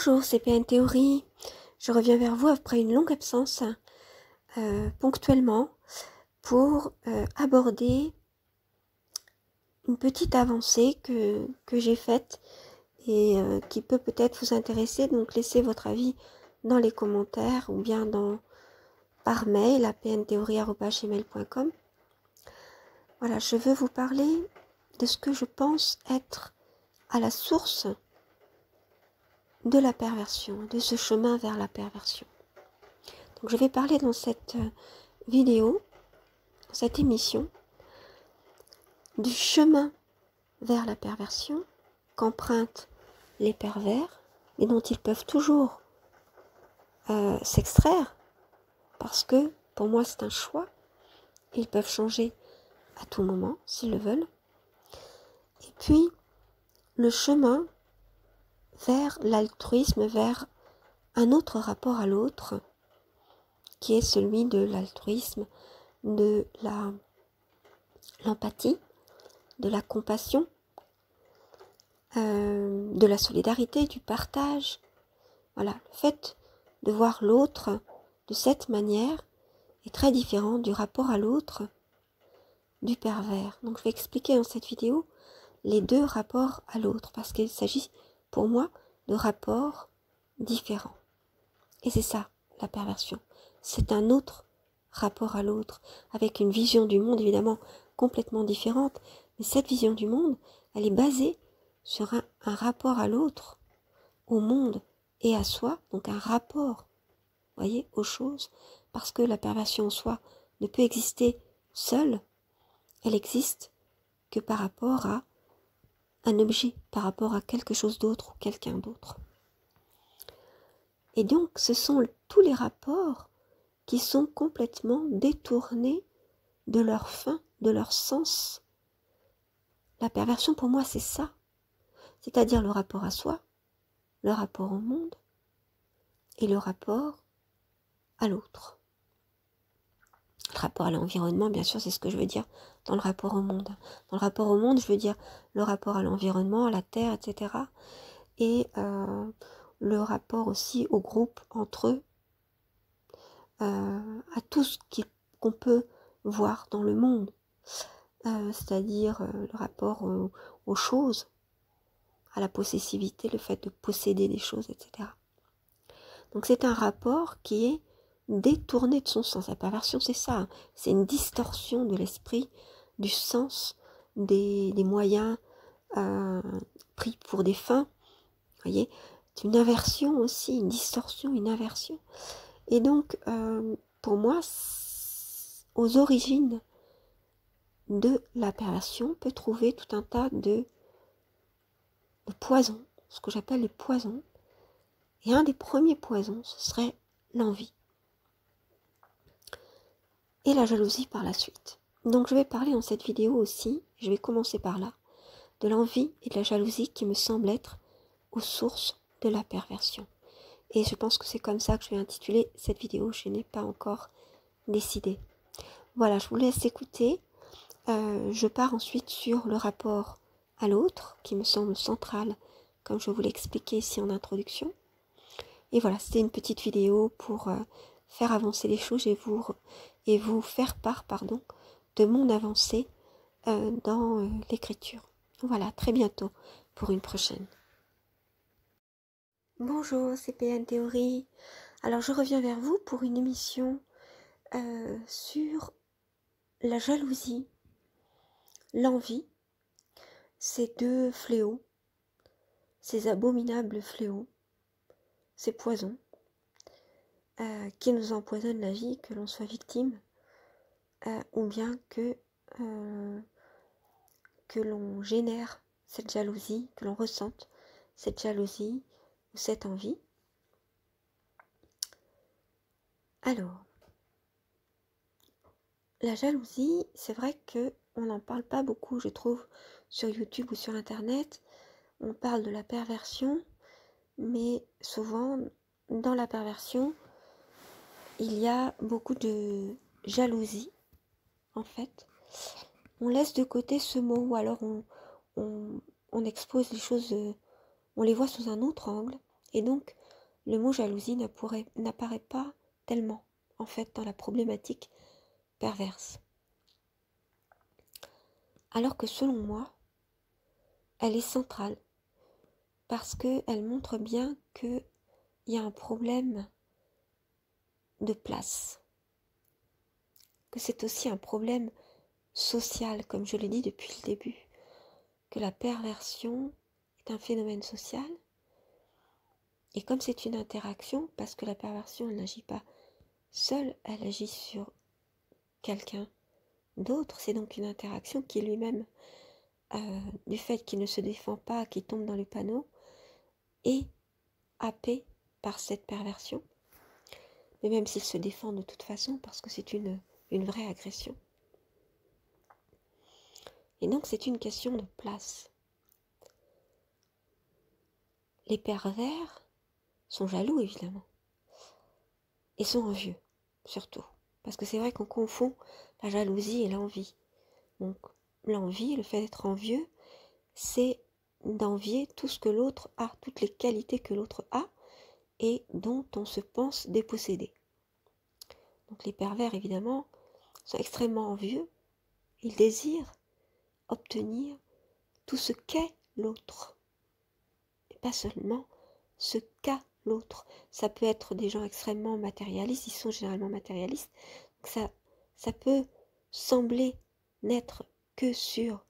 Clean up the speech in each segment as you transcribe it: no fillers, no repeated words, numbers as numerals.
Bonjour, c'est PN Théorie. Je reviens vers vous après une longue absence, ponctuellement, pour aborder une petite avancée que j'ai faite et qui peut peut-être vous intéresser. Donc laissez votre avis dans les commentaires ou bien par mail à pnthéorie@gmail.com. Voilà, je veux vous parler de ce que je pense être à la source de la perversion, de ce chemin vers la perversion. Donc je vais parler dans cette vidéo, dans cette émission, du chemin vers la perversion qu'empruntent les pervers et dont ils peuvent toujours s'extraire parce que pour moi c'est un choix. Ils peuvent changer à tout moment s'ils le veulent. Et puis le chemin vers l'altruisme, vers un autre rapport à l'autre qui est celui de l'altruisme, de l'empathie, de la compassion, de la solidarité, du partage. Voilà, le fait de voir l'autre de cette manière est très différent du rapport à l'autre du pervers. Donc je vais expliquer dans cette vidéo les deux rapports à l'autre parce qu'il s'agit pour moi de rapports différents. Et c'est ça la perversion. C'est un autre rapport à l'autre avec une vision du monde évidemment complètement différente. Mais cette vision du monde, elle est basée sur un rapport à l'autre, au monde et à soi, donc un rapport, voyez, aux choses, parce que la perversion en soi ne peut exister seule, elle existe que par rapport à un objet, par rapport à quelque chose d'autre ou quelqu'un d'autre. Et donc ce sont tous les rapports qui sont complètement détournés de leur fin, de leur sens. La perversion pour moi c'est ça, c'est-à-dire le rapport à soi, le rapport au monde et le rapport à l'autre. Le rapport à l'environnement, bien sûr, c'est ce que je veux dire dans le rapport au monde. Dans le rapport au monde, je veux dire le rapport à l'environnement, à la terre, etc. Et le rapport aussi au groupe entre eux, à tout ce qu'on peut voir dans le monde. C'est-à-dire le rapport aux choses, à la possessivité, le fait de posséder des choses, etc. Donc c'est un rapport qui est détourné de son sens. La perversion, c'est ça, hein. C'est une distorsion de l'esprit, du sens, des moyens pris pour des fins. Vous voyez, c'est une inversion aussi, une distorsion, une inversion. Et donc, pour moi, aux origines de la perversion, on peut trouver tout un tas de poisons, ce que j'appelle les poisons. Et un des premiers poisons, ce serait l'envie. Et la jalousie par la suite. Donc je vais parler dans cette vidéo aussi, je vais commencer par là, de l'envie et de la jalousie qui me semblent être aux sources de la perversion. Et je pense que c'est comme ça que je vais intituler cette vidéo, je n'ai pas encore décidé. Voilà, je vous laisse écouter. Je pars ensuite sur le rapport à l'autre, qui me semble central, comme je vous l'ai expliqué ici en introduction. Et voilà, c'était une petite vidéo pour faire avancer les choses et vous faire part, de mon avancée dans l'écriture. Voilà, très bientôt pour une prochaine. Bonjour, c'est PN Théorie. Alors je reviens vers vous pour une émission sur la jalousie, l'envie, ces deux fléaux, ces abominables fléaux, ces poisons qui nous empoisonnent la vie, que l'on soit victime ou bien que l'on génère cette jalousie, que l'on ressente cette jalousie ou cette envie. Alors, la jalousie, c'est vrai qu'on n'en parle pas beaucoup, je trouve, sur YouTube ou sur Internet. On parle de la perversion, mais souvent, dans la perversion, il y a beaucoup de jalousie, en fait. On laisse de côté ce mot, ou alors on expose les choses, on les voit sous un autre angle. Et donc, le mot jalousie n'apparaît pas tellement, en fait, dans la problématique perverse. Alors que selon moi, elle est centrale, parce qu'elle montre bien qu'il y a un problème de place, que c'est aussi un problème social, comme je l'ai dit depuis le début, que la perversion est un phénomène social, et comme c'est une interaction, parce que la perversion, elle n'agit pas seule, elle agit sur quelqu'un d'autre, c'est donc une interaction qui lui-même, du fait qu'il ne se défend pas, qu'il tombe dans le panneau, est happé par cette perversion, mais même s'il se défend de toute façon, parce que c'est une vraie agression. Et donc c'est une question de place. Les pervers sont jaloux, évidemment, et sont envieux, surtout. Parce que c'est vrai qu'on confond la jalousie et l'envie. Donc l'envie, le fait d'être envieux, c'est d'envier tout ce que l'autre a, toutes les qualités que l'autre a, et dont on se pense dépossédé. Donc les pervers, évidemment, sont extrêmement envieux. Ils désirent obtenir tout ce qu'est l'autre, et pas seulement ce qu'a l'autre. Ça peut être des gens extrêmement matérialistes, ils sont généralement matérialistes, donc ça peut sembler n'être que sur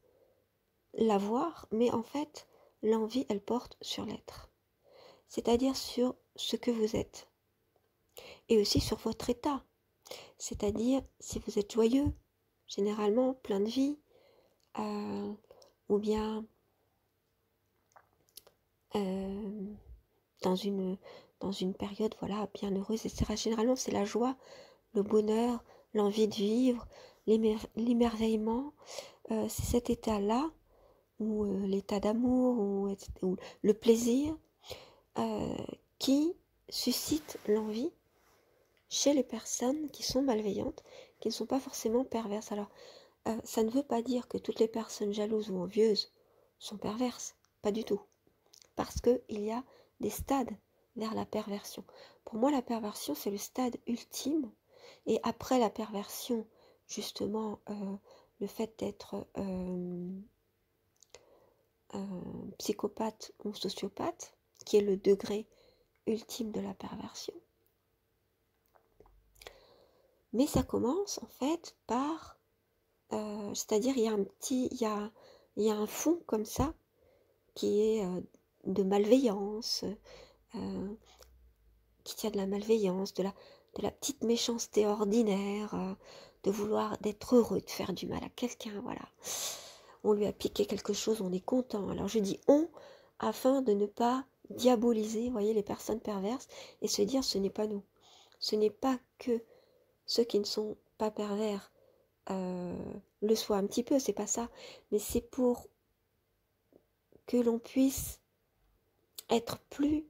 l'avoir, mais en fait, l'envie, elle porte sur l'être, c'est-à-dire sur ce que vous êtes, et aussi sur votre état, c'est-à-dire si vous êtes joyeux, généralement plein de vie, ou bien dans une période voilà bien heureuse, etc. Généralement, c'est la joie, le bonheur, l'envie de vivre, l'émerveillement. C'est cet état-là, ou l'état d'amour, ou le plaisir, qui suscite l'envie chez les personnes qui sont malveillantes, qui ne sont pas forcément perverses. Alors, ça ne veut pas dire que toutes les personnes jalouses ou envieuses sont perverses, pas du tout. Parce qu'il y a des stades vers la perversion. Pour moi, la perversion, c'est le stade ultime. Et après la perversion, justement, le fait d'être psychopathe ou sociopathe, qui est le degré ultime de la perversion. Mais ça commence, en fait, par... c'est-à-dire, il y a un fond comme ça, qui est de malveillance, qui tient de la malveillance, de la petite méchanceté ordinaire, de vouloir d'être heureux, de faire du mal à quelqu'un, voilà. On lui a piqué quelque chose, on est content. Alors je dis on, afin de ne pas diaboliser, vous voyez, les personnes perverses, et se dire ce n'est pas nous. Ce n'est pas que ceux qui ne sont pas pervers le soient un petit peu, c'est pas ça, mais c'est pour que l'on puisse être plus,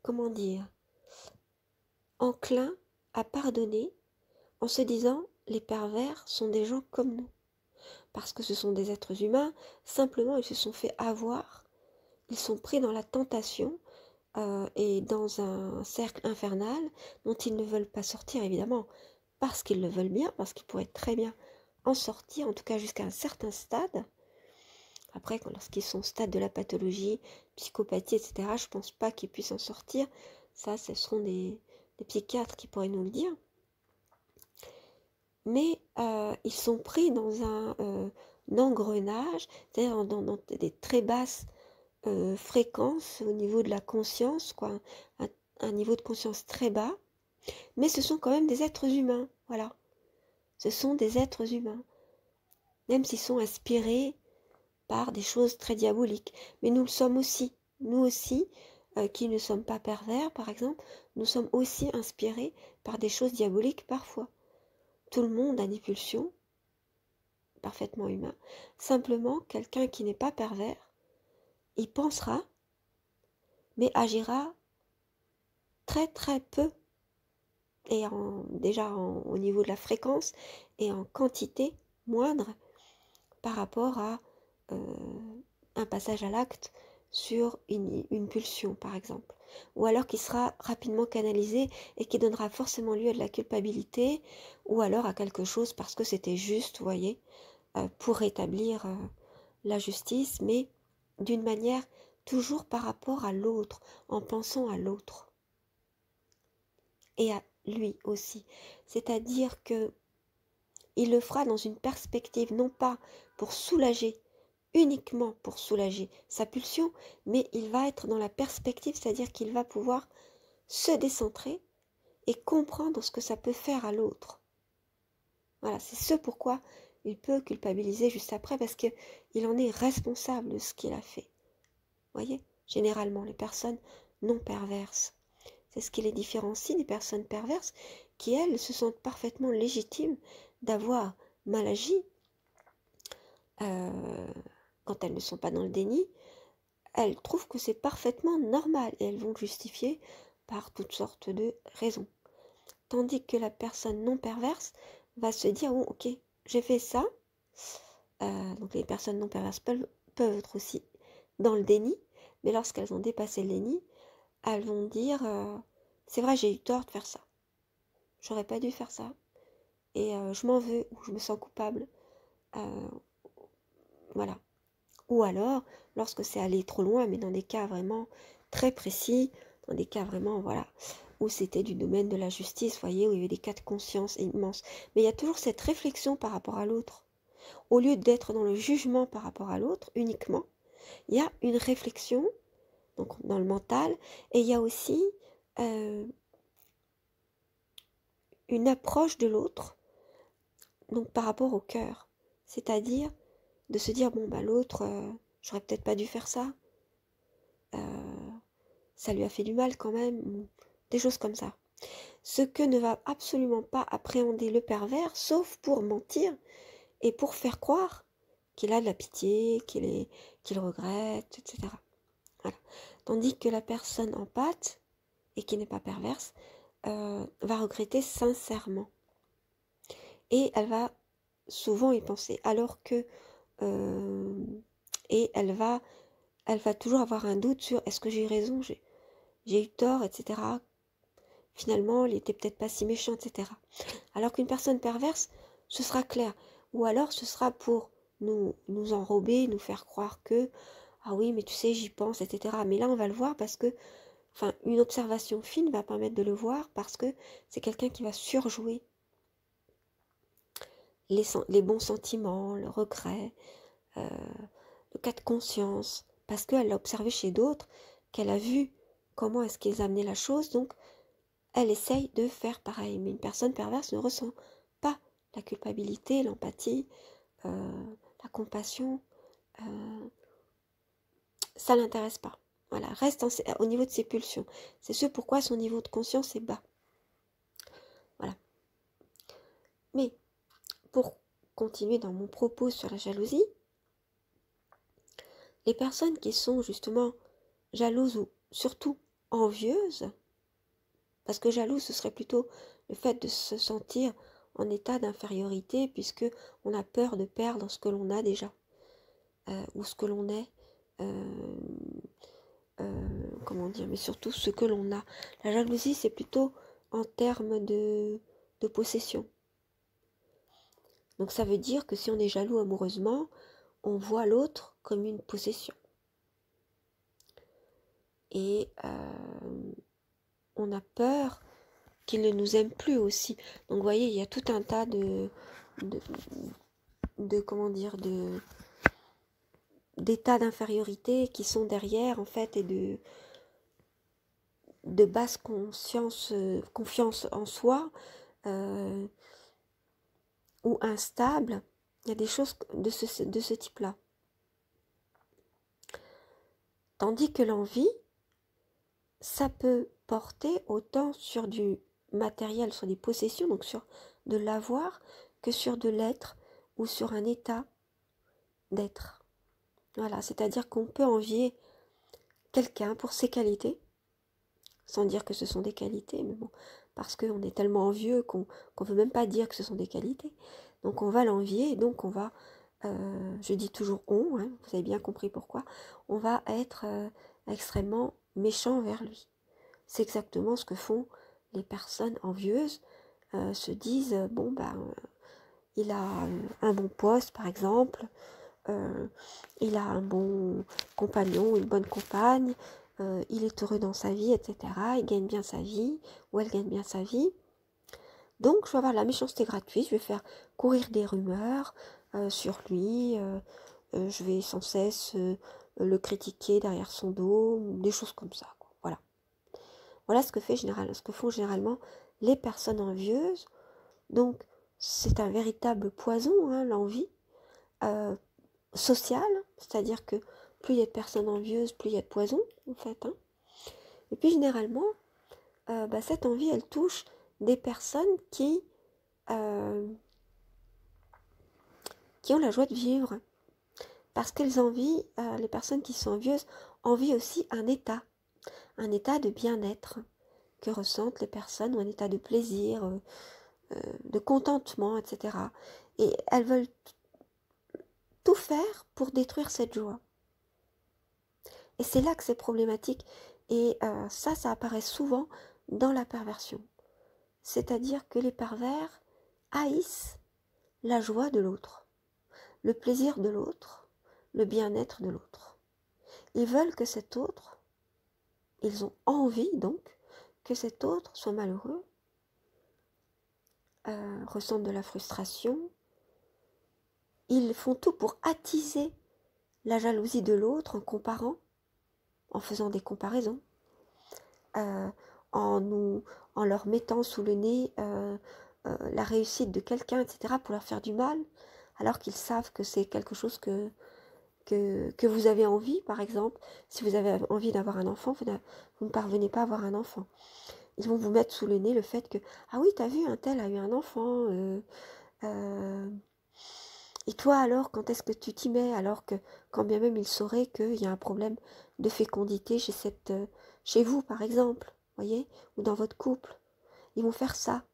comment dire, enclin à pardonner en se disant les pervers sont des gens comme nous. Parce que ce sont des êtres humains, simplement ils se sont fait avoir, ils sont pris dans la tentation et dans un cercle infernal dont ils ne veulent pas sortir évidemment, parce qu'ils le veulent bien, parce qu'ils pourraient très bien en sortir, en tout cas jusqu'à un certain stade. Après, lorsqu'ils sont au stade de la pathologie, psychopathie, etc., je ne pense pas qu'ils puissent en sortir. Ça, ce seront des psychiatres qui pourraient nous le dire. Mais ils sont pris dans un engrenage, c'est-à-dire dans des très basses fréquences au niveau de la conscience, quoi, un niveau de conscience très bas, mais ce sont quand même des êtres humains, voilà. Ce sont des êtres humains, même s'ils sont inspirés par des choses très diaboliques. Mais nous le sommes aussi, nous aussi, qui ne sommes pas pervers, par exemple, nous sommes aussi inspirés par des choses diaboliques parfois. Tout le monde a des pulsions, parfaitement humain. Simplement, quelqu'un qui n'est pas pervers, il pensera, mais agira très très peu, et au niveau de la fréquence, et en quantité moindre par rapport à un passage à l'acte sur une pulsion, par exemple. Ou alors qui sera rapidement canalisé et qui donnera forcément lieu à de la culpabilité, ou alors à quelque chose parce que c'était juste, vous voyez, pour rétablir la justice, mais d'une manière toujours par rapport à l'autre, en pensant à l'autre. Et à lui aussi. C'est-à-dire que il le fera dans une perspective, non pas pour soulager, uniquement pour soulager sa pulsion, mais il va être dans la perspective, c'est-à-dire qu'il va pouvoir se décentrer et comprendre ce que ça peut faire à l'autre. Voilà, c'est ce pourquoi il peut culpabiliser juste après, parce qu'il en est responsable de ce qu'il a fait. Vous voyez, généralement, les personnes non perverses, c'est ce qui les différencie des personnes perverses qui, elles, se sentent parfaitement légitimes d'avoir mal agi quand elles ne sont pas dans le déni. Elles trouvent que c'est parfaitement normal et elles vont le justifier par toutes sortes de raisons. Tandis que la personne non perverse va se dire, bon, ok, j'ai fait ça. Donc les personnes non perverses peuvent être aussi dans le déni, mais lorsqu'elles ont dépassé le déni, elles vont dire, c'est vrai, j'ai eu tort de faire ça. J'aurais pas dû faire ça. Et je m'en veux ou je me sens coupable. Voilà. Ou alors, lorsque c'est allé trop loin, mais dans des cas vraiment très précis, dans des cas vraiment, voilà, où c'était du domaine de la justice, vous voyez, où il y avait des cas de conscience immenses. Mais il y a toujours cette réflexion par rapport à l'autre. Au lieu d'être dans le jugement par rapport à l'autre uniquement, il y a une réflexion, donc dans le mental, et il y a aussi une approche de l'autre, donc par rapport au cœur. C'est-à-dire de se dire, bon, bah l'autre, j'aurais peut-être pas dû faire ça. Ça lui a fait du mal quand même, ou des choses comme ça. Ce que ne va absolument pas appréhender le pervers, sauf pour mentir et pour faire croire qu'il a de la pitié, qu'il regrette, etc. Voilà. Tandis que la personne en pâte, et qui n'est pas perverse, va regretter sincèrement. Et elle va souvent y penser, alors que... et elle va toujours avoir un doute sur est-ce que j'ai eu raison, j'ai eu tort, etc. Finalement, il était peut-être pas si méchant, etc. Alors qu'une personne perverse, ce sera clair. Ou alors, ce sera pour nous enrober, nous faire croire que, ah oui, mais tu sais, j'y pense, etc. Mais là, on va le voir parce que, enfin, une observation fine va permettre de le voir parce que c'est quelqu'un qui va surjouer les bons sentiments, le regret, le cas de conscience, parce qu'elle l'a observé chez d'autres, qu'elle a vu comment est-ce qu'ils amenaient la chose, donc elle essaye de faire pareil. Mais une personne perverse ne ressent pas la culpabilité, l'empathie, la compassion, ça l'intéresse pas. Voilà, reste au niveau de ses pulsions. C'est ce pourquoi son niveau de conscience est bas. Voilà. Mais pour continuer dans mon propos sur la jalousie, les personnes qui sont justement jalouses ou surtout envieuses, parce que jaloux ce serait plutôt le fait de se sentir en état d'infériorité puisque on a peur de perdre ce que l'on a déjà ou ce que l'on est, comment dire, mais surtout ce que l'on a. La jalousie c'est plutôt en termes de possession. Donc ça veut dire que si on est jaloux amoureusement, on voit l'autre comme une possession. Et on a peur qu'il ne nous aime plus aussi. Donc vous voyez, il y a tout un tas de comment dire, d'états d'infériorité qui sont derrière en fait et de basse confiance en soi ou instable. Il y a des choses de ce type-là. Tandis que l'envie, ça peut porter autant sur du matériel, sur des possessions, donc sur de l'avoir, que sur de l'être ou sur un état d'être. Voilà, c'est-à-dire qu'on peut envier quelqu'un pour ses qualités, sans dire que ce sont des qualités, mais bon, parce qu'on est tellement envieux qu'on ne veut même pas dire que ce sont des qualités. Donc on va l'envier et donc on va je dis toujours on, hein, vous avez bien compris pourquoi, on va être extrêmement méchant vers lui. C'est exactement ce que font les personnes envieuses, se disent, bon, il a un bon poste par exemple, il a un bon compagnon, une bonne compagne, il est heureux dans sa vie, etc. Il gagne bien sa vie, ou elle gagne bien sa vie. Donc je vais avoir la méchanceté gratuite, je vais faire courir des rumeurs sur lui, je vais sans cesse le critiquer derrière son dos, des choses comme ça, quoi. Voilà. Voilà ce que font généralement les personnes envieuses. Donc c'est un véritable poison, hein, l'envie. Sociale, c'est-à-dire que plus il y a de personnes envieuses, plus il y a de poison, en fait. Hein. Et puis généralement, cette envie, elle touche des personnes qui ont la joie de vivre. Parce qu'elles envient, les personnes qui sont envieuses, envient aussi un état de bien-être que ressentent les personnes, ou un état de plaisir, de contentement, etc. Et elles veulent tout faire pour détruire cette joie. Et c'est là que c'est problématique. Et ça apparaît souvent dans la perversion. C'est-à-dire que les pervers haïssent la joie de l'autre, le plaisir de l'autre, le bien-être de l'autre. Ils veulent que cet autre, ils ont envie donc, que cet autre soit malheureux, ressente de la frustration. Ils font tout pour attiser la jalousie de l'autre en comparant, en faisant des comparaisons. En leur mettant sous le nez la réussite de quelqu'un, etc., pour leur faire du mal, alors qu'ils savent que c'est quelque chose que vous avez envie, par exemple. Si vous avez envie d'avoir un enfant, vous ne parvenez pas à avoir un enfant. Ils vont vous mettre sous le nez le fait que, ah oui, t'as vu, un tel a eu un enfant, et toi alors, quand est-ce que tu t'y mets, alors que, quand bien même ils sauraient qu'il y a un problème de fécondité chez vous, par exemple, voyez, ou dans votre couple. Ils vont faire ça,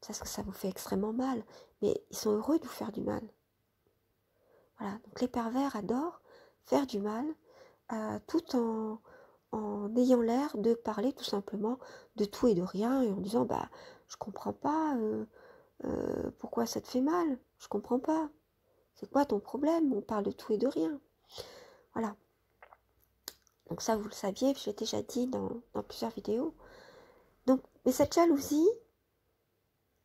parce que ça vous fait extrêmement mal, mais ils sont heureux de vous faire du mal. Voilà, donc les pervers adorent faire du mal, tout en ayant l'air de parler tout simplement de tout et de rien, et en disant, je comprends pas, pourquoi ça te fait mal, je comprends pas. C'est quoi ton problème? On parle de tout et de rien. Voilà. Donc ça, vous le saviez, je l'ai déjà dit dans plusieurs vidéos. Donc, mais cette jalousie,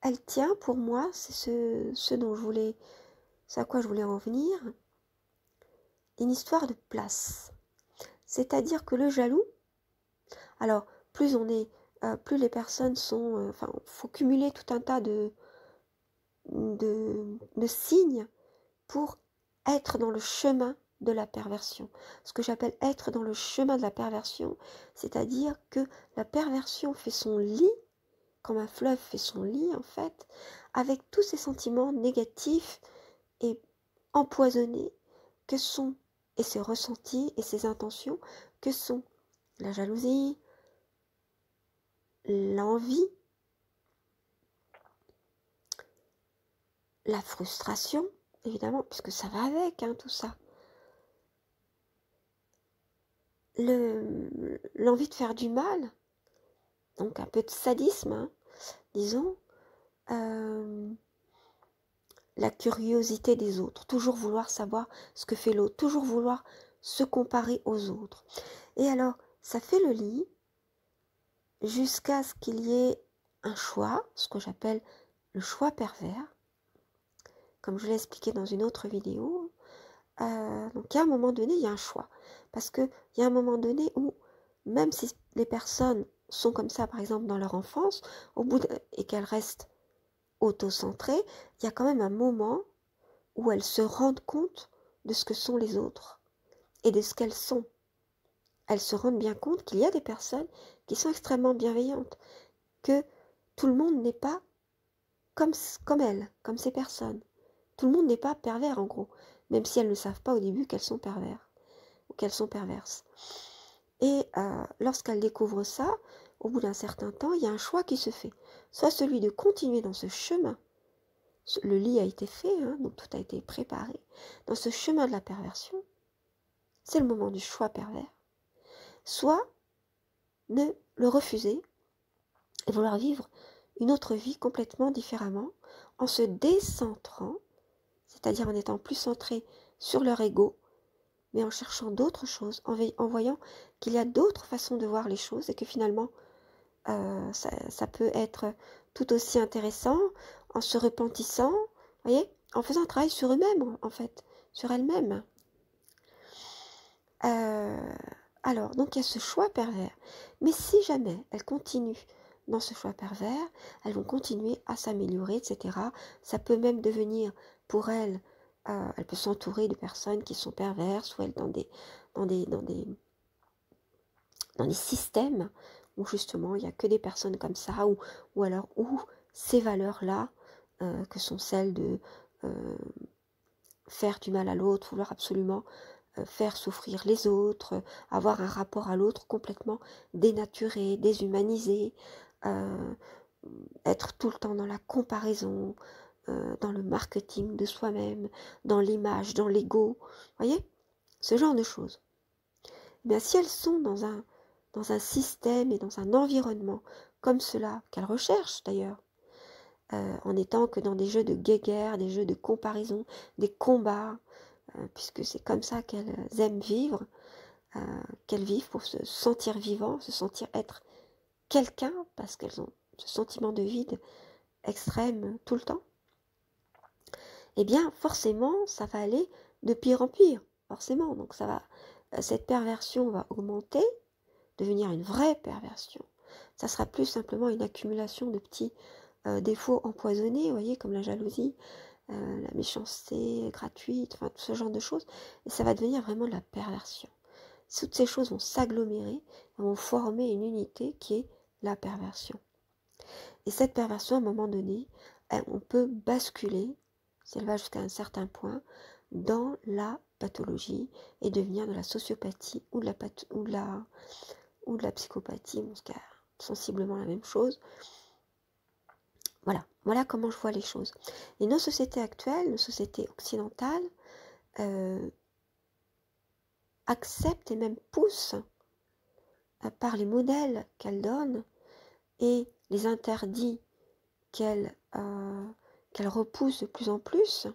elle tient pour moi, c'est c'est à quoi je voulais en venir, une histoire de place. C'est-à-dire que le jaloux, alors plus les personnes sont, faut cumuler tout un tas de signes pour être dans le chemin de la perversion. Ce que j'appelle être dans le chemin de la perversion, c'est-à-dire que la perversion fait son lit, comme un fleuve fait son lit en fait, avec tous ces sentiments négatifs et empoisonnés que sont, et ses ressentis et ses intentions, que sont la jalousie, l'envie, la frustration, évidemment, puisque ça va avec, hein, tout ça. L'envie de faire du mal, donc un peu de sadisme, hein, disons, la curiosité des autres, toujours vouloir savoir ce que fait l'autre, toujours vouloir se comparer aux autres. Et alors, ça fait le lit jusqu'à ce qu'il y ait un choix, ce que j'appelle le choix pervers, comme je l'ai expliqué dans une autre vidéo. Donc, à un moment donné, il y a un choix. Parce qu'il y a un moment donné où, même si les personnes sont comme ça, par exemple, dans leur enfance, et qu'elles restent auto-centrées, il y a quand même un moment où elles se rendent compte de ce que sont les autres et de ce qu'elles sont. Elles se rendent bien compte qu'il y a des personnes qui sont extrêmement bienveillantes, que tout le monde n'est pas comme elles, comme ces personnes. Tout le monde n'est pas pervers en gros, même si elles ne savent pas au début qu'elles sont pervers ou qu'elles sont perverses. Et lorsqu'elles découvrent ça, au bout d'un certain temps, il y a un choix qui se fait. Soit celui de continuer dans ce chemin le lit a été fait, hein, donc tout a été préparé. Dans ce chemin de la perversion, c'est le moment du choix pervers. Soit ne le refuser et vouloir vivre une autre vie complètement différemment, en se décentrant, c'est-à-dire en étant plus centré sur leur ego, mais en cherchant d'autres choses, en voyant qu'il y a d'autres façons de voir les choses et que finalement, ça peut être tout aussi intéressant en se repentissant, voyez, en faisant un travail sur eux-mêmes, en fait, sur elles-mêmes. Alors, donc il y a ce choix pervers. Mais si jamais elles continuent dans ce choix pervers, elles vont continuer à s'améliorer, etc. Ça peut même devenir pour elles, elle peut s'entourer de personnes qui sont perverses, ou elles dans des systèmes où justement il n'y a que des personnes comme ça, ou alors où ces valeurs-là, que sont celles de faire du mal à l'autre, vouloir absolument faire souffrir les autres, avoir un rapport à l'autre complètement dénaturé, déshumanisé, être tout le temps dans la comparaison, dans le marketing de soi-même, dans l'image, dans l'ego, voyez, ce genre de choses. Mais si elles sont dans un système et dans un environnement comme cela, qu'elles recherchent d'ailleurs, en étant que dans des jeux de guéguerre, des jeux de comparaison, des combats, puisque c'est comme ça qu'elles aiment vivre, qu'elles vivent pour se sentir vivant, se sentir être quelqu'un, parce qu'elles ont ce sentiment de vide extrême tout le temps, eh bien forcément ça va aller de pire en pire, forcément. Donc cette perversion va augmenter, devenir une vraie perversion. Ça sera plus simplement une accumulation de petits défauts empoisonnés, vous voyez, comme la jalousie, la méchanceté gratuite, enfin tout ce genre de choses, et ça va devenir vraiment de la perversion. Toutes ces choses vont s'agglomérer, vont former une unité qui est la perversion. Et cette perversion, à un moment donné, on peut basculer, si elle va jusqu'à un certain point, dans la pathologie et devenir de la sociopathie ou de la psychopathie, bon, c'est sensiblement la même chose. Voilà comment je vois les choses. Et nos sociétés actuelles, nos sociétés occidentales, acceptent et même poussent par les modèles qu'elles donnent et les interdits qu'elles repoussent de plus en plus,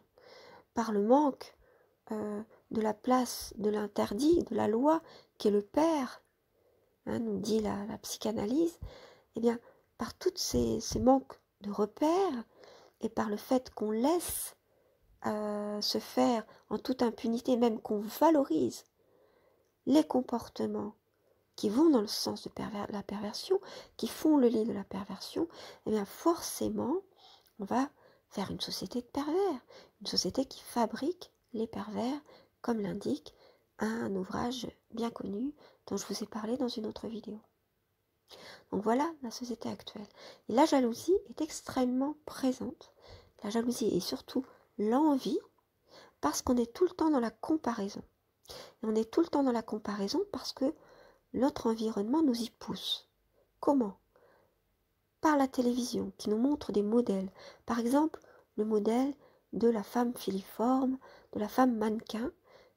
par le manque de la place de l'interdit, de la loi, qui est le père, hein, nous dit la psychanalyse, eh bien, par tous ces manques de repères, et par le fait qu'on laisse se faire en toute impunité, même qu'on valorise les comportements qui vont dans le sens de la perversion, qui font le lit de la perversion, eh bien forcément, on va faire une société de pervers, une société qui fabrique les pervers, comme l'indique un ouvrage bien connu dont je vous ai parlé dans une autre vidéo. Donc voilà la société actuelle. Et la jalousie est extrêmement présente. La jalousie et surtout l'envie, parce qu'on est tout le temps dans la comparaison. Et on est tout le temps dans la comparaison parce que notre environnement nous y pousse. Comment? Par la télévision, qui nous montre des modèles. Par exemple, le modèle de la femme filiforme, de la femme mannequin,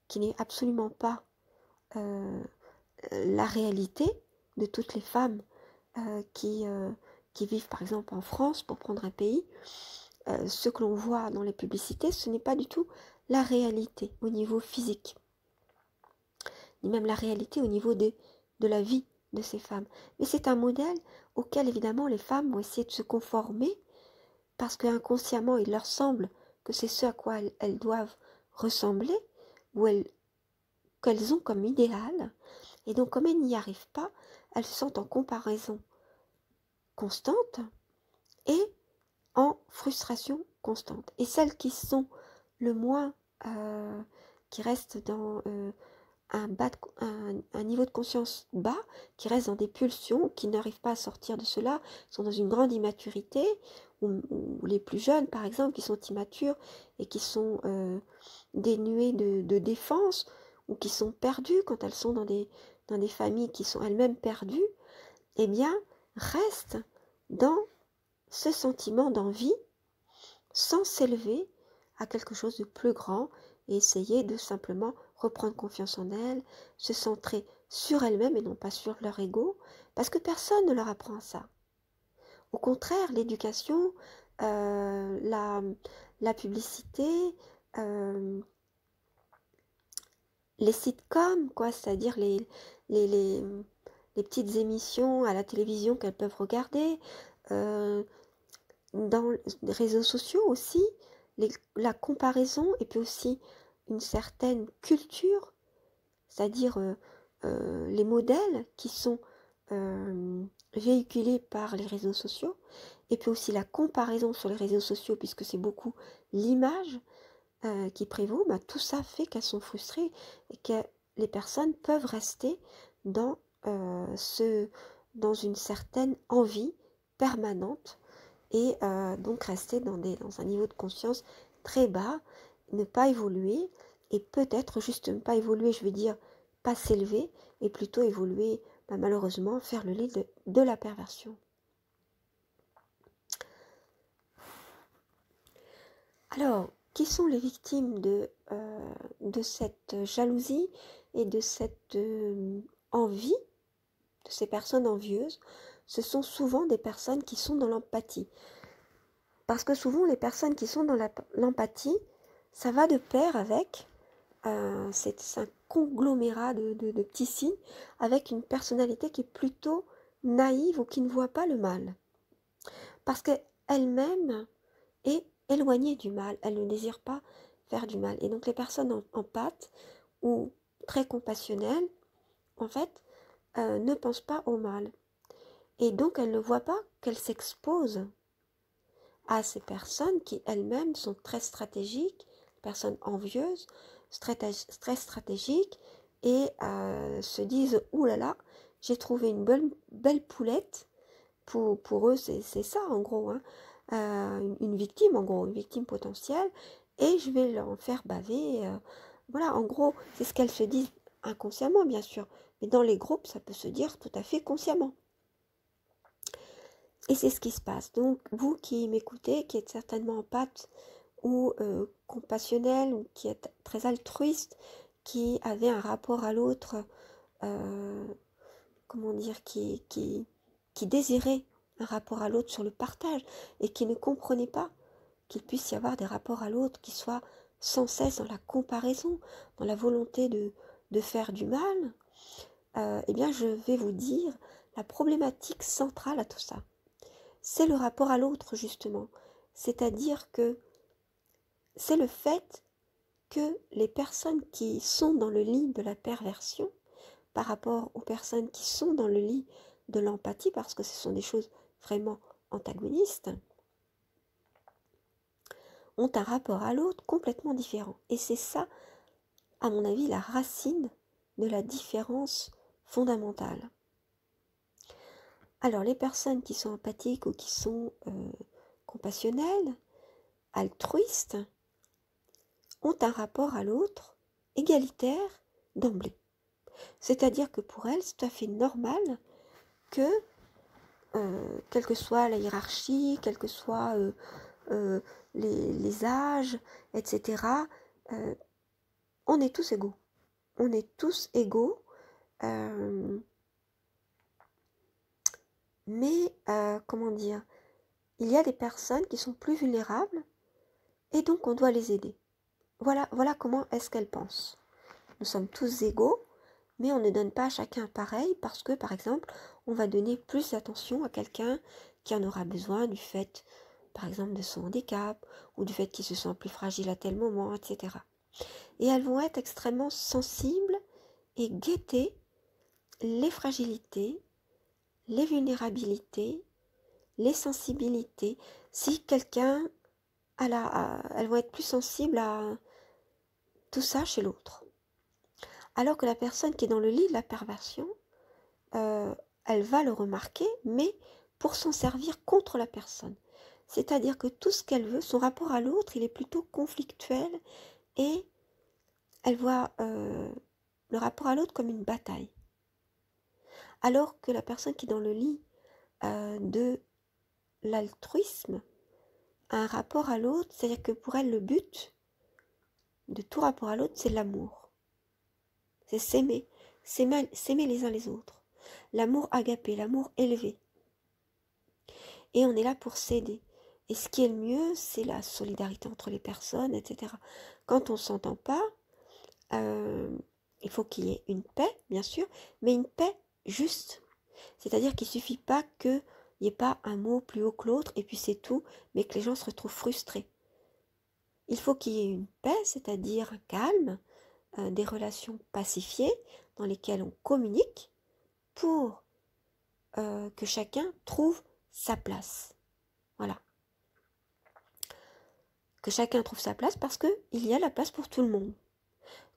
qui n'est absolument pas la réalité de toutes les femmes qui vivent par exemple en France, pour prendre un pays. Ce que l'on voit dans les publicités, ce n'est pas du tout la réalité au niveau physique, ni même la réalité au niveau de la vie de ces femmes. Mais c'est un modèle auquel évidemment les femmes vont essayer de se conformer, parce qu'inconsciemment il leur semble que c'est ce à quoi elles doivent ressembler, ou qu'elles ont comme idéal. Et donc comme elles n'y arrivent pas, elles se sentent en comparaison constante et en frustration constante. Et celles qui sont le moins, qui restent dans un niveau de conscience bas, qui restent dans des pulsions, qui n'arrivent pas à sortir de cela, sont dans une grande immaturité, ou les plus jeunes par exemple, qui sont immatures et qui sont dénuées de défense, ou qui sont perdues quand elles sont dans des familles qui sont elles-mêmes perdues, eh bien restent dans ce sentiment d'envie, sans s'élever à quelque chose de plus grand et essayer de simplement reprendre confiance en elle, se centrer sur elle-même et non pas sur leur ego, parce que personne ne leur apprend ça. Au contraire, l'éducation, la publicité, les sitcoms, quoi, c'est-à-dire les, les, les petites émissions à la télévision qu'elles peuvent regarder, dans les réseaux sociaux aussi, la comparaison et puis aussi une certaine culture, c'est-à-dire les modèles qui sont véhiculés par les réseaux sociaux, et puis aussi la comparaison sur les réseaux sociaux, puisque c'est beaucoup l'image qui prévaut, bah, tout ça fait qu'elles sont frustrées et que les personnes peuvent rester dans, dans une certaine envie permanente et donc rester dans un niveau de conscience très bas, ne pas évoluer et peut-être juste ne pas évoluer, je veux dire pas s'élever et plutôt évoluer, bah, malheureusement faire le lit de la perversion. Alors, qui sont les victimes de cette jalousie et de cette envie de ces personnes envieuses? Ce sont souvent des personnes qui sont dans l'empathie. Parce que souvent, les personnes qui sont dans l'empathie, ça va de pair avec, c'est un conglomérat de petits signes, avec une personnalité qui est plutôt naïve ou qui ne voit pas le mal. Parce qu'elle-même est éloignée du mal, elle ne désire pas faire du mal. Et donc les personnes empathes ou très compassionnelles, en fait, ne pensent pas au mal. Et donc elles ne voient pas qu'elles s'exposent à ces personnes qui elles-mêmes sont très stratégiques, personnes envieuses, très stratégiques, et se disent « Ouh là là, j'ai trouvé une belle poulette ». Pour eux, c'est ça en gros, hein. Une victime en gros, une victime potentielle, et je vais leur faire baver. Voilà, en gros, c'est ce qu'elles se disent inconsciemment, bien sûr, mais dans les groupes, ça peut se dire tout à fait consciemment. Et c'est ce qui se passe. Donc, vous qui m'écoutez, qui êtes certainement empathe ou compassionnel, ou qui êtes très altruiste, qui avez un rapport à l'autre, comment dire, qui désirait un rapport à l'autre sur le partage, et qui ne comprenait pas qu'il puisse y avoir des rapports à l'autre qui soient sans cesse dans la comparaison, dans la volonté de faire du mal, eh bien, je vais vous dire la problématique centrale à tout ça. C'est le rapport à l'autre, justement. C'est-à-dire que c'est le fait que les personnes qui sont dans le lit de la perversion, par rapport aux personnes qui sont dans le lit de l'empathie, parce que ce sont des choses vraiment antagonistes, ont un rapport à l'autre complètement différent. Et c'est ça, à mon avis, la racine de la différence fondamentale. Alors, les personnes qui sont empathiques ou qui sont compassionnelles, altruistes, ont un rapport à l'autre égalitaire d'emblée. C'est-à-dire que pour elles, c'est tout à fait normal que, quelle que soit la hiérarchie, quels que soient les âges, etc., on est tous égaux. On est tous égaux, mais, comment dire, il y a des personnes qui sont plus vulnérables et donc on doit les aider. Voilà comment est-ce qu'elles pensent. Nous sommes tous égaux, mais on ne donne pas à chacun pareil parce que, par exemple, on va donner plus d'attention à quelqu'un qui en aura besoin du fait, par exemple, de son handicap ou du fait qu'il se sent plus fragile à tel moment, etc. Et elles vont être extrêmement sensibles et guetter les fragilités, les vulnérabilités, les sensibilités. Si quelqu'un, elles vont être plus sensibles à tout ça chez l'autre. Alors que la personne qui est dans le lit de la perversion, elle va le remarquer, mais pour s'en servir contre la personne. C'est-à-dire que tout ce qu'elle veut, son rapport à l'autre, il est plutôt conflictuel et elle voit le rapport à l'autre comme une bataille. Alors que la personne qui est dans le lit de l'altruisme, un rapport à l'autre, c'est-à-dire que pour elle, le but de tout rapport à l'autre, c'est l'amour. C'est s'aimer les uns les autres. L'amour agapé, l'amour élevé. Et on est là pour s'aider. Et ce qui est le mieux, c'est la solidarité entre les personnes, etc. Quand on ne s'entend pas, il faut qu'il y ait une paix, bien sûr, mais une paix juste. C'est-à-dire qu'il ne suffit pas qu'il n'y ait pas un mot plus haut que l'autre, et puis c'est tout, mais que les gens se retrouvent frustrés. Il faut qu'il y ait une paix, c'est-à-dire un calme, des relations pacifiées dans lesquelles on communique pour que chacun trouve sa place. Voilà. Que chacun trouve sa place parce qu'il y a la place pour tout le monde.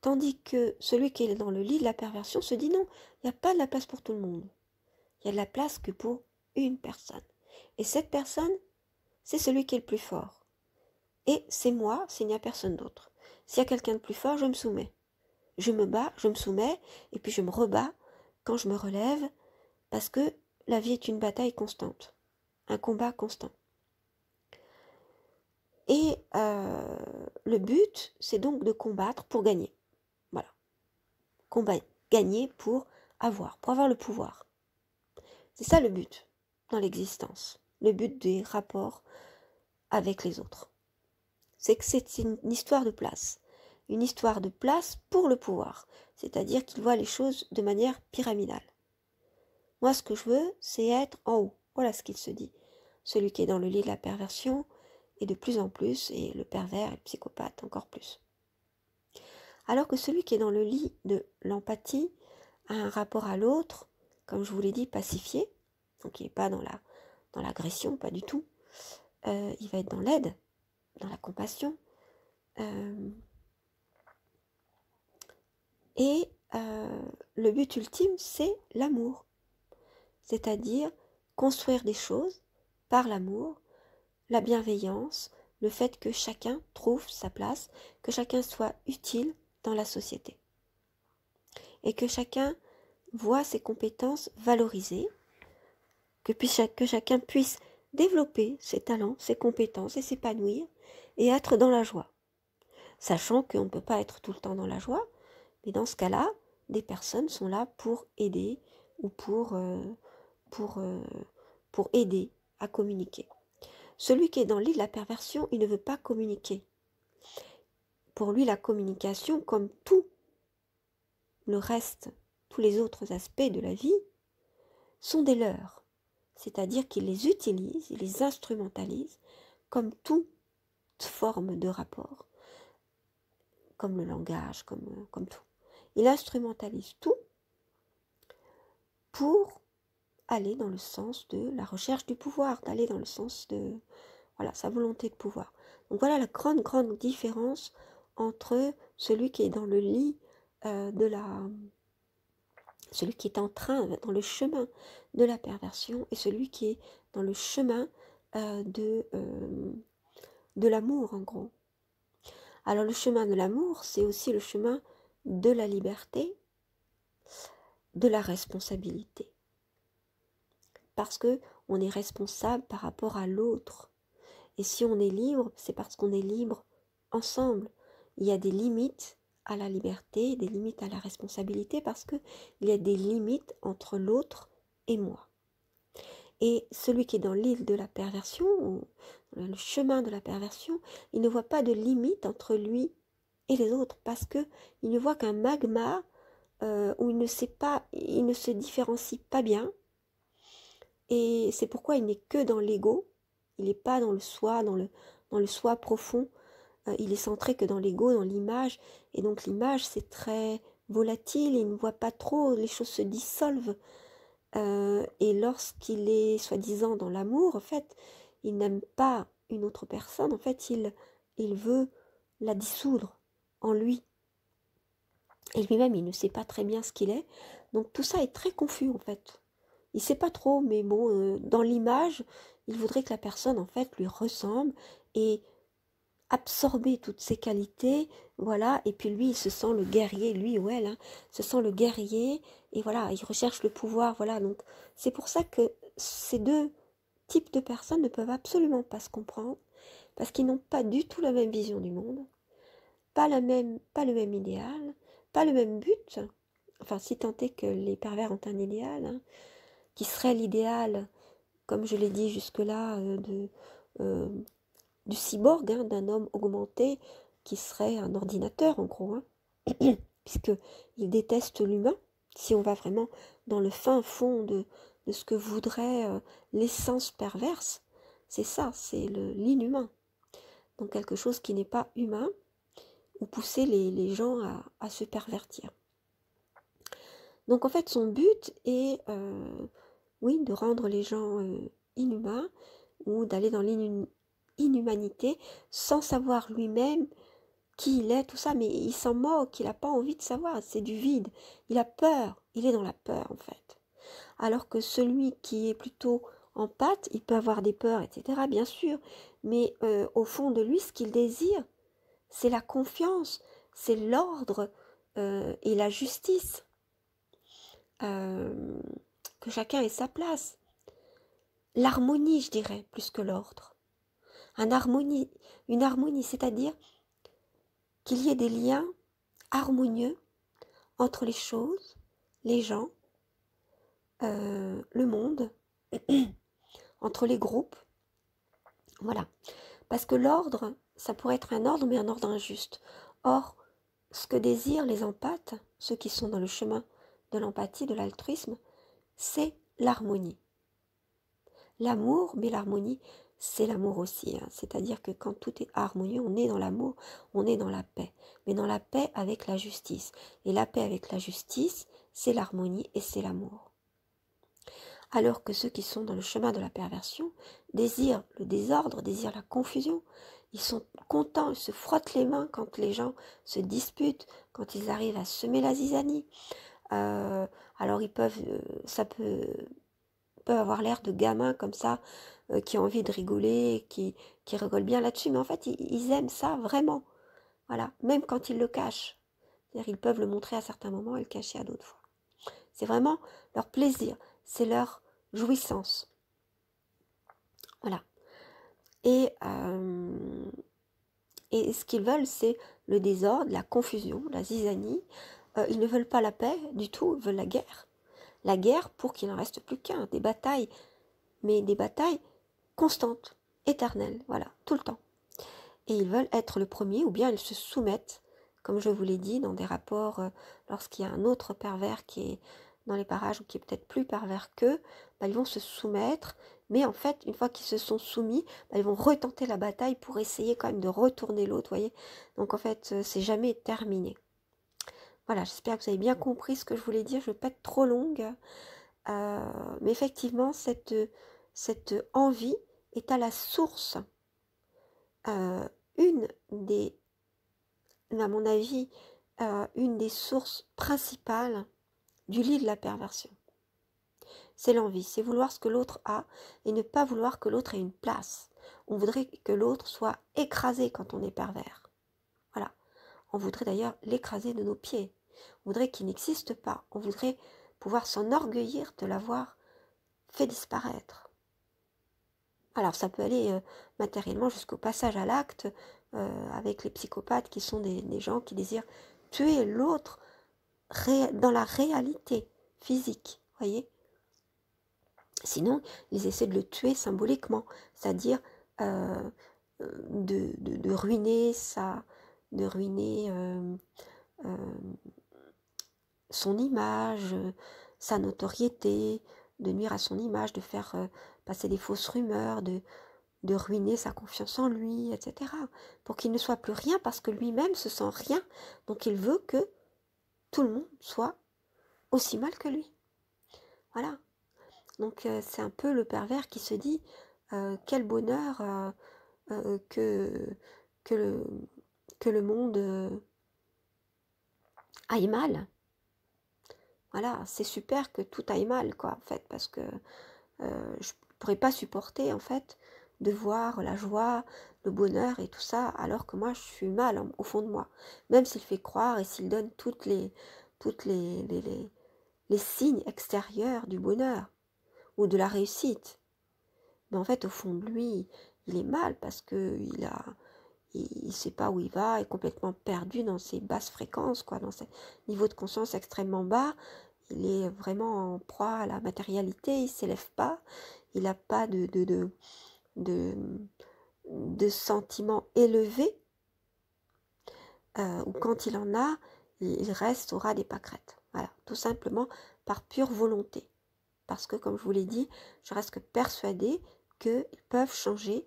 Tandis que celui qui est dans le lit de la perversion se dit non, il n'y a pas de la place pour tout le monde. Il y a de la place que pour une personne. Et cette personne, c'est celui qui est le plus fort. Et c'est moi s'il n'y a personne d'autre. S'il y a quelqu'un de plus fort, je me soumets. Je me bats, je me soumets, et puis je me rebats quand je me relève, parce que la vie est une bataille constante, un combat constant. Et le but, c'est donc de combattre pour gagner. Voilà. Gagner pour avoir le pouvoir. C'est ça le but dans l'existence, le but des rapports avec les autres. C'est que c'est une histoire de place. Une histoire de place pour le pouvoir, c'est-à-dire qu'il voit les choses de manière pyramidale. Moi, ce que je veux, c'est être en haut. Voilà ce qu'il se dit. Celui qui est dans le lit de la perversion, et de plus en plus, et le pervers et le psychopathe encore plus. Alors que celui qui est dans le lit de l'empathie a un rapport à l'autre, comme je vous l'ai dit, pacifié, donc il n'est pas dans l'agression, pas du tout. Il va être dans l'aide, dans la compassion. Le but ultime, c'est l'amour. C'est-à-dire construire des choses par l'amour, la bienveillance, le fait que chacun trouve sa place, que chacun soit utile dans la société. Et que chacun voit ses compétences valorisées, que chacun puisse développer ses talents, ses compétences et s'épanouir et être dans la joie. Sachant qu'on ne peut pas être tout le temps dans la joie, mais dans ce cas-là, des personnes sont là pour aider ou pour aider à communiquer. Celui qui est dans le lit de la perversion, il ne veut pas communiquer. Pour lui, la communication, comme tout le reste, tous les autres aspects de la vie, sont des leurs. C'est-à-dire qu'il les utilise, il les instrumentalise comme toute forme de rapport, comme le langage, comme tout. Il instrumentalise tout pour aller dans le sens de la recherche du pouvoir, d'aller dans le sens de sa volonté de pouvoir. Donc voilà la grande différence entre celui qui est dans le lit celui qui est dans le chemin de la perversion et celui qui est dans le chemin de l'amour en gros. Alors le chemin de l'amour, c'est aussi le chemin de la liberté, de la responsabilité. Parce que on est responsable par rapport à l'autre. Et si on est libre, c'est parce qu'on est libre ensemble. Il y a des limites à la liberté, des limites à la responsabilité, parce qu'il y a des limites entre l'autre et moi. Et celui qui est dans l'île de la perversion, ou le chemin de la perversion, il ne voit pas de limite entre lui et les autres, parce qu'il ne voit qu'un magma où il ne se différencie pas bien. Et c'est pourquoi il n'est que dans l'ego. Il n'est pas dans le soi, dans le soi profond. Il est centré que dans l'ego, dans l'image. Et donc l'image, c'est très volatile. Il ne voit pas trop, les choses se dissolvent. Et lorsqu'il est soi-disant dans l'amour, en fait, il n'aime pas une autre personne. En fait, il veut la dissoudre en lui. Et lui-même, il ne sait pas très bien ce qu'il est. Donc tout ça est très confus, en fait. Il ne sait pas trop, mais bon, dans l'image, il voudrait que la personne, en fait, lui ressemble et absorber toutes ses qualités, voilà, et puis lui, il se sent le guerrier, lui ou elle, se sent le guerrier, et voilà, il recherche le pouvoir, voilà, donc c'est pour ça que ces deux types de personnes ne peuvent absolument pas se comprendre, parce qu'ils n'ont pas du tout la même vision du monde, pas le même idéal, pas le même but, enfin si tant est que les pervers ont un idéal, hein, qui serait l'idéal, comme je l'ai dit jusque-là, du cyborg, hein, d'un homme augmenté qui serait un ordinateur en gros, hein, puisqu'il déteste l'humain, si on va vraiment dans le fin fond de ce que voudrait l'essence perverse, c'est ça, c'est l'inhumain. Donc quelque chose qui n'est pas humain, ou pousser les gens à se pervertir. Donc en fait son but est, oui, de rendre les gens inhumains, ou d'aller dans l'inhumanité sans savoir lui-même qui il est, tout ça, mais il s'en moque, il n'a pas envie de savoir, c'est du vide, il a peur, il est dans la peur en fait. Alors que celui qui est plutôt en pâte, il peut avoir des peurs, etc., bien sûr, mais au fond de lui, ce qu'il désire, c'est la confiance, c'est l'ordre et la justice, que chacun ait sa place. L'harmonie, je dirais, plus que l'ordre. Une harmonie, c'est-à-dire qu'il y ait des liens harmonieux entre les choses, les gens, le monde, entre les groupes. Voilà. Parce que l'ordre, ça pourrait être un ordre, mais un ordre injuste. Or, ce que désirent les empathes, ceux qui sont dans le chemin de l'empathie, de l'altruisme, c'est l'harmonie. L'amour, mais l'harmonie, c'est l'amour aussi. Hein. C'est-à-dire que quand tout est harmonieux, on est dans l'amour, on est dans la paix. Mais dans la paix avec la justice. Et la paix avec la justice, c'est l'harmonie et c'est l'amour. Alors que ceux qui sont dans le chemin de la perversion désirent le désordre, désirent la confusion. Ils sont contents, ils se frottent les mains quand les gens se disputent, quand ils arrivent à semer la zizanie. Alors ils peuvent, ça peut avoir l'air de gamins comme ça, qui ont envie de rigoler, qui rigolent bien là-dessus, mais en fait ils aiment ça vraiment, voilà, même quand ils le cachent. C'est-à-dire ils peuvent le montrer à certains moments et le cacher à d'autres fois. C'est vraiment leur plaisir, c'est leur jouissance. Voilà. Et ce qu'ils veulent, c'est le désordre, la confusion, la zizanie. Ils ne veulent pas la paix du tout, ils veulent la guerre. La guerre pour qu'il n'en reste plus qu'un, des batailles, mais des batailles constantes, éternelles, voilà, tout le temps. Et ils veulent être le premier, ou bien ils se soumettent, comme je vous l'ai dit, dans des rapports, lorsqu'il y a un autre pervers qui est dans les parages, ou qui est peut-être plus pervers qu'eux, ils vont se soumettre, mais en fait, une fois qu'ils se sont soumis, ils vont retenter la bataille pour essayer quand même de retourner l'autre, voyez. Donc en fait, c'est jamais terminé. Voilà, j'espère que vous avez bien compris ce que je voulais dire, je ne vais pas être trop longue, mais effectivement, cette envie est à la source, une des, à mon avis, une des sources principales du lit de la perversion. C'est l'envie, c'est vouloir ce que l'autre a et ne pas vouloir que l'autre ait une place. On voudrait que l'autre soit écrasé quand on est pervers. Voilà. On voudrait d'ailleurs l'écraser de nos pieds. On voudrait qu'il n'existe pas. On voudrait pouvoir s'enorgueillir de l'avoir fait disparaître. Alors ça peut aller matériellement jusqu'au passage à l'acte, avec les psychopathes qui sont des gens qui désirent tuer l'autre dans la réalité physique, voyez. Sinon, ils essaient de le tuer symboliquement, c'est-à-dire de ruiner son image, sa notoriété, de nuire à son image, de faire passer des fausses rumeurs, de ruiner sa confiance en lui, etc. Pour qu'il ne soit plus rien parce que lui-même se sent rien. Donc il veut que tout le monde soit aussi mal que lui. Voilà. Donc c'est un peu le pervers qui se dit quel bonheur que le monde aille mal. Voilà, c'est super que tout aille mal, quoi, en fait, parce que je ne pourrais pas supporter, en fait, de voir la joie, le bonheur et tout ça, alors que moi, je suis mal au fond de moi. Même s'il fait croire et s'il donne toutes les signes extérieurs du bonheur ou de la réussite. Mais en fait, au fond de lui, il est mal parce que il sait pas où il va, est complètement perdu dans ses basses fréquences, quoi, dans ses niveaux de conscience extrêmement bas. Il est vraiment en proie à la matérialité, il s'élève pas, il n'a pas de sentiments élevés, ou quand il en a, il reste au ras des pâquerettes. Voilà, tout simplement par pure volonté. Parce que, comme je vous l'ai dit, je reste persuadée qu'ils peuvent changer,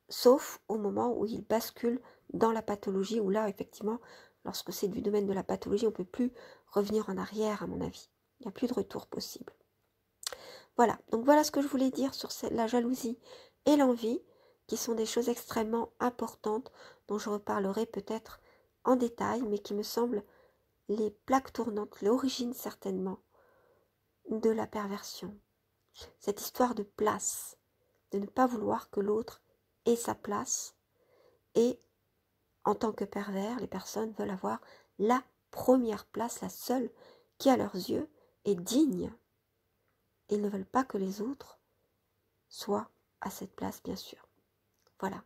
sauf au moment où ils basculent dans la pathologie, où là, effectivement, lorsque c'est du domaine de la pathologie, on ne peut plus revenir en arrière, à mon avis. Il n'y a plus de retour possible. Voilà, donc voilà ce que je voulais dire sur la jalousie et l'envie, qui sont des choses extrêmement importantes, dont je reparlerai peut-être en détail, mais qui me semblent les plaques tournantes, l'origine certainement de la perversion. Cette histoire de place, de ne pas vouloir que l'autre ait sa place, et en tant que pervers, les personnes veulent avoir la première place, la seule, qui à leurs yeux est digne. Ils ne veulent pas que les autres soient à cette place, bien sûr. Voilà.